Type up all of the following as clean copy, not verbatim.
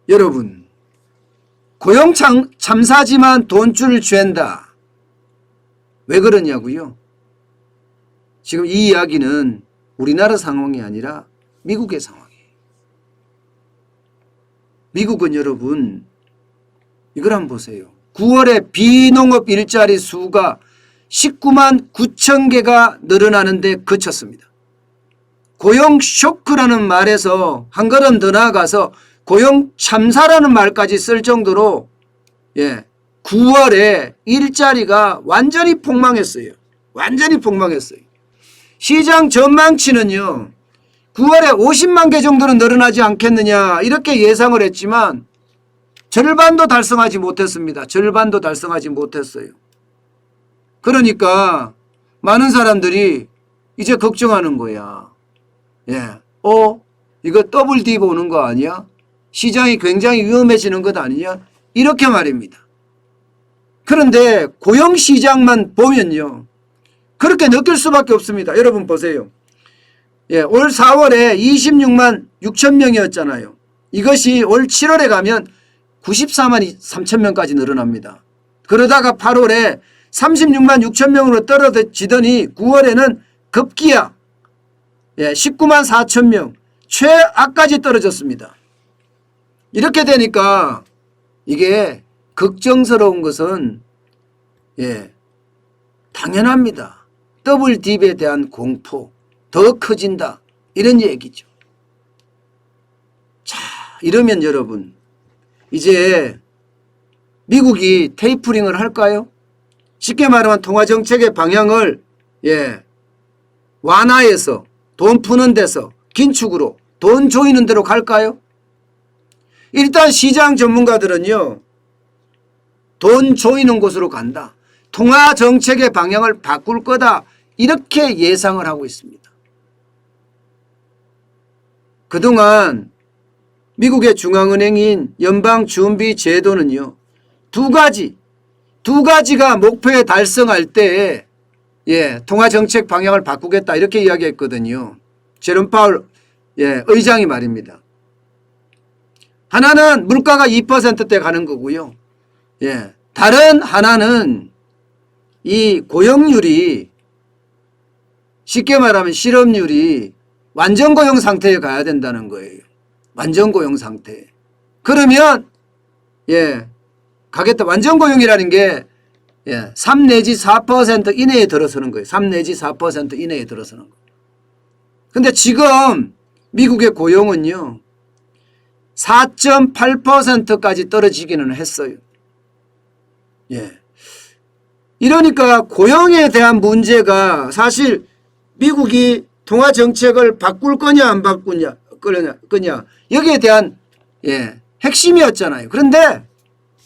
여러분, 고용 참사지만 돈줄 죄다. 왜 그러냐고요? 지금 이 이야기는 우리나라 상황이 아니라 미국의 상황이에요. 미국은 여러분, 이걸 한번 보세요. 9월에 비농업 일자리 수가 19만 9천 개가 늘어나는데 그쳤습니다. 고용 쇼크라는 말에서 한 걸음 더 나아가서 고용 참사라는 말까지 쓸 정도로 9월에 일자리가 완전히 폭망했어요. 완전히 폭망했어요. 시장 전망치는요, 9월에 50만 개 정도는 늘어나지 않겠느냐 이렇게 예상을 했지만 절반도 달성하지 못했습니다. 절반도 달성하지 못했어요. 그러니까 많은 사람들이 이제 걱정하는 거야. 이거 더블 디브 오는 거 아니야? 시장이 굉장히 위험해지는 것 아니냐? 이렇게 말입니다. 그런데 고용시장만 보면요, 그렇게 느낄 수밖에 없습니다. 여러분 보세요. 올 4월에 26만 6천 명이었잖아요. 이것이 올 7월에 가면 94만 3천 명까지 늘어납니다. 그러다가 8월에 36만 6천 명으로 떨어지더니 9월에는 급기야 19만 4천 명 최악까지 떨어졌습니다. 이렇게 되니까 이게 걱정스러운 것은 당연합니다. 더블 딥에 대한 공포 더 커진다 이런 얘기죠. 자, 이러면 여러분 이제 미국이 테이퍼링을 할까요? 쉽게 말하면 통화정책의 방향을 완화해서 돈 푸는 데서 긴축으로 돈 조이는 대로 갈까요? 일단 시장 전문가들은요, 돈 조이는 곳으로 간다. 통화정책의 방향을 바꿀 거다. 이렇게 예상을 하고 있습니다. 그동안 미국의 중앙은행인 연방준비제도는요, 두 가지가 목표에 달성할 때 통화정책 방향을 바꾸겠다 이렇게 이야기했거든요. 제롬 파월 의장이 말입니다. 하나는 물가가 2%대 가는 거고요. 다른 하나는 이 고용률이 쉽게 말하면 실업률이 완전고용 상태에 가야 된다는 거예요. 완전고용 상태. 그러면 가겠다. 완전고용이라는 게 3 내지 4% 이내에 들어서는 거예요. 3 내지 4% 이내에 들어서는 거예요. 근데 지금 미국의 고용은요, 4.8%까지 떨어지기는 했어요. 이러니까 고용에 대한 문제가 사실 미국이 통화정책을 바꿀 거냐 안 바꾸냐 거냐 여기에 대한 핵심이었잖아요. 그런데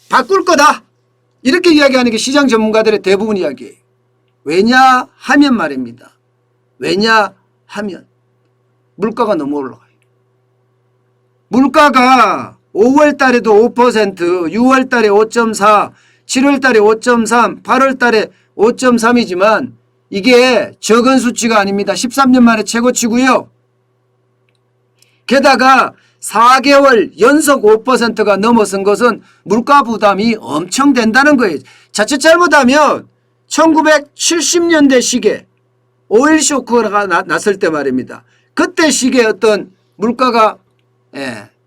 바꿀 거다 이렇게 이야기하는 게 시장 전문가들의 대부분 이야기예요. 왜냐하면 말입니다. 왜냐하면 물가가 너무 올라가요. 물가가 5월 달에도 5%, 6월 달에 5.4, 7월 달에 5.3, 8월 달에 5.3이지만 이게 적은 수치가 아닙니다. 13년 만에 최고치고요. 게다가 4개월 연속 5%가 넘어선 것은 물가 부담이 엄청 된다는 거예요. 자칫 잘못하면 1970년대 시기에 오일 쇼크가 났을 때 말입니다. 그때 시기에 어떤 물가가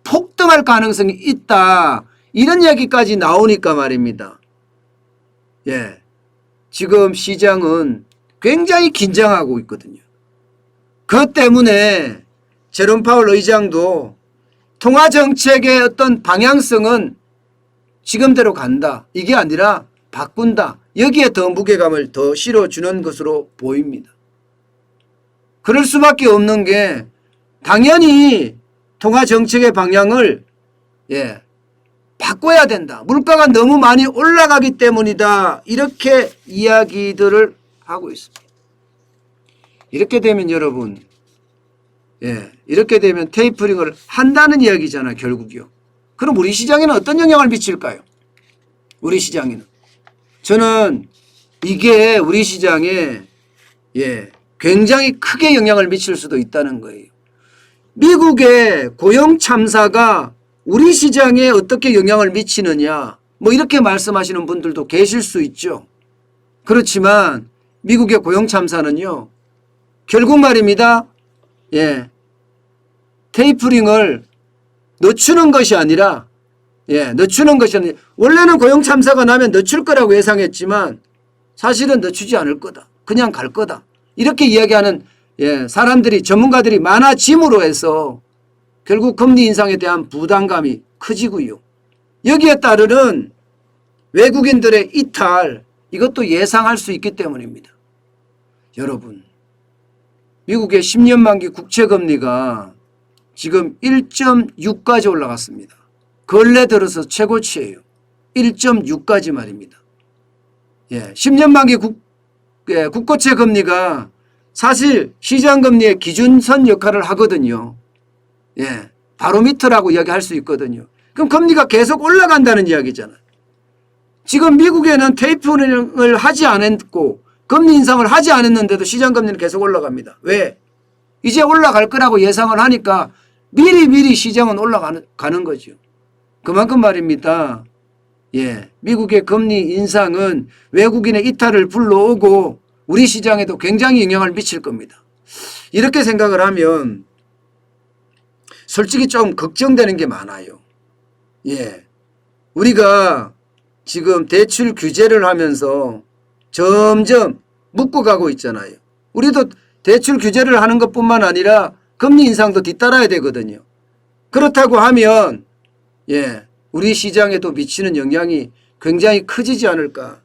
폭등할 가능성이 있다. 이런 얘기까지 나오니까 말입니다. 지금 시장은 굉장히 긴장하고 있거든요. 그 때문에 제롬 파월 의장도 통화정책의 어떤 방향성은 지금대로 간다. 이게 아니라 바꾼다. 여기에 더 무게감을 더 실어주는 것으로 보입니다. 그럴 수밖에 없는 게 당연히 통화정책의 방향을 바꿔야 된다. 물가가 너무 많이 올라가기 때문이다. 이렇게 이야기들을 하고 있습니다. 이렇게 되면 여러분 이렇게 되면 테이퍼링을 한다는 이야기잖아요. 결국이요. 그럼 우리 시장에는 어떤 영향을 미칠까요? 우리 시장에는. 저는 이게 우리 시장에 굉장히 크게 영향을 미칠 수도 있다는 거예요. 미국의 고용 참사가 우리 시장에 어떻게 영향을 미치느냐 뭐 이렇게 말씀하시는 분들도 계실 수 있죠. 그렇지만 미국의 고용 참사는요. 결국 말입니다. 예. 테이퍼링을 늦추는 것이 아니라 늦추는 것이 아니라 원래는 고용 참사가 나면 늦출 거라고 예상했지만 사실은 늦추지 않을 거다. 그냥 갈 거다. 이렇게 이야기하는 사람들이 전문가들이 많아짐으로 해서 결국 금리 인상에 대한 부담감이 커지고요. 여기에 따르는 외국인들의 이탈 이것도 예상할 수 있기 때문입니다. 여러분 미국의 10년 만기 국채금리가 지금 1.6까지 올라갔습니다. 근래 들어서 최고치예요. 1.6까지 말입니다. 10년 만기 국고채 금리가 사실 시장금리의 기준선 역할을 하거든요. 바로미터라고 이야기할 수 있거든요. 그럼 금리가 계속 올라간다는 이야기잖아요. 지금 미국에는 테이퍼링을 하지 않았고 금리 인상을 하지 않았는데도 시장금리는 계속 올라갑니다. 왜? 이제 올라갈 거라고 예상을 하니까 미리 시장은 올라가는 거죠. 그만큼 말입니다. 미국의 금리 인상은 외국인의 이탈을 불러오고 우리 시장에도 굉장히 영향을 미칠 겁니다. 이렇게 생각을 하면 솔직히 좀 걱정되는 게 많아요. 우리가 지금 대출 규제를 하면서 점점 묶어가고 있잖아요. 우리도 대출 규제를 하는 것뿐만 아니라 금리 인상도 뒤따라야 되거든요. 그렇다고 하면 우리 시장에도 미치는 영향이 굉장히 커지지 않을까.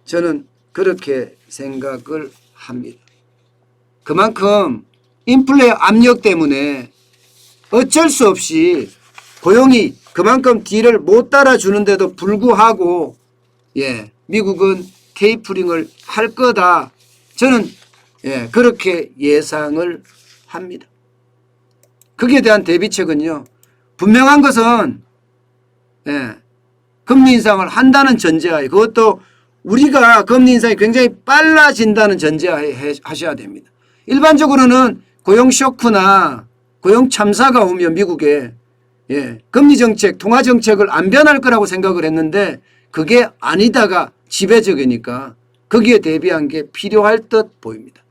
저는 그렇게 생각을 합니다. 그만큼 인플레 압력 때문에 어쩔 수 없이 고용이 그만큼 뒤를 못 따라주는데도 불구하고 미국은 테이퍼링을 할 거다. 저는 그렇게 예상을 합니다. 거기에 대한 대비책은요. 분명한 것은 금리 인상을 한다는 전제하에 그것도 우리가 금리 인상이 굉장히 빨라진다는 전제하에 하셔야 됩니다. 일반적으로는 고용 쇼크나 고용 참사가 오면 미국에 금리 정책, 통화 정책을 안 변할 거라고 생각을 했는데 그게 아니다가 지배적이니까 거기에 대비한 게 필요할 듯 보입니다.